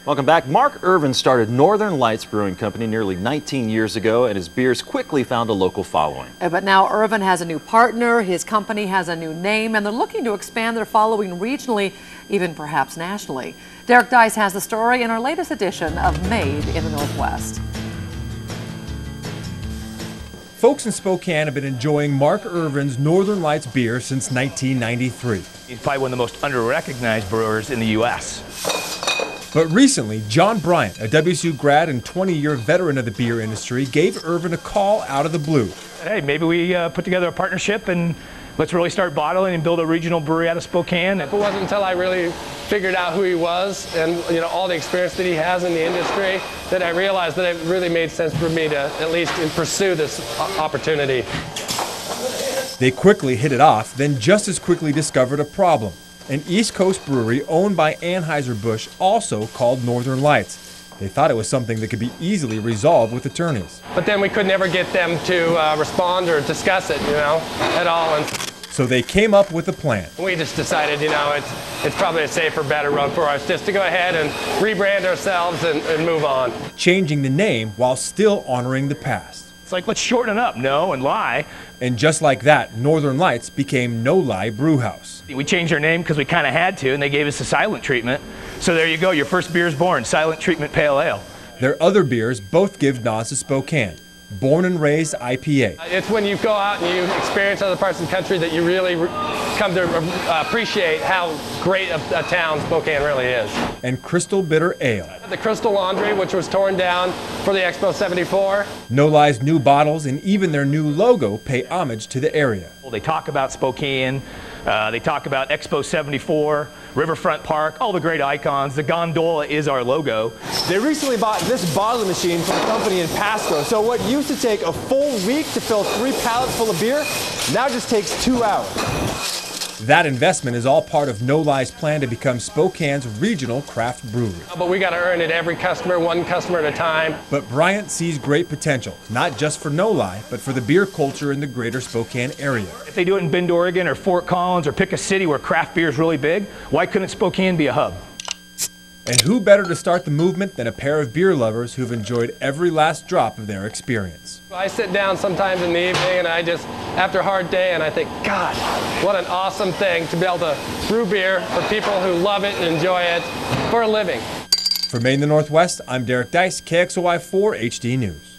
Welcome back. Mark Irvin started Northern Lights Brewing Company nearly 19 years ago, and his beers quickly found a local following. But now Irvin has a new partner, his company has a new name, and they're looking to expand their following regionally, even perhaps nationally. Deis has the story in our latest edition of Made in the Northwest. Folks in Spokane have been enjoying Mark Irvin's Northern Lights beer since 1993. He's probably one of the most under-recognized brewers in the U.S. But recently, John Bryant, a WSU grad and 20-year veteran of the beer industry, gave Irvin a call out of the blue. Hey, maybe we put together a partnership and let's really start bottling and build a regional brewery out of Spokane. It wasn't until I really figured out who he was and all the experience that he has in the industry that I realized that it really made sense for me to at least pursue this opportunity. They quickly hit it off, then just as quickly discovered a problem. An East Coast brewery owned by Anheuser-Busch, also called Northern Lights. They thought it was something that could be easily resolved with attorneys. But then we could never get them to respond or discuss it, at all. And so they came up with a plan. we just decided, it's probably a safer, better road for us just to go ahead and rebrand ourselves and move on. Changing the name while still honoring the past. It's like, let's shorten it up, no and lie. And just like that, Northern Lights became No Lie Brewhouse. We changed our name because we kind of had to, and they gave us a silent treatment. So there you go, your first beer is born, Silent Treatment Pale Ale. Their other beers both give nods to Spokane. Born and Raised IPA. It's when you go out and you experience other parts of the country that you really come to appreciate how great a town Spokane really is. And Crystal Bitter Ale. The Crystal Laundry, which was torn down for the Expo 74. No Lie's new bottles and even their new logo pay homage to the area. Well, they talk about Spokane, they talk about Expo 74, Riverfront Park, all the great icons. The gondola is our logo. They recently bought this bottling machine from a company in Pasco, so what used to take a full week to fill 3 pallets full of beer now just takes 2 hours. That investment is all part of No Lie's plan to become Spokane's regional craft brewery. But we got to earn it every customer, one customer at a time. But Bryant sees great potential, not just for No Lie, but for the beer culture in the greater Spokane area. If they do it in Bend, Oregon, or Fort Collins, or pick a city where craft beer is really big, why couldn't Spokane be a hub? And who better to start the movement than a pair of beer lovers who've enjoyed every last drop of their experience. I sit down sometimes in the evening and after a hard day, and I think, God, what an awesome thing to be able to brew beer for people who love it and enjoy it for a living. For Made in the Northwest, I'm Deis, KXOY4 HD News.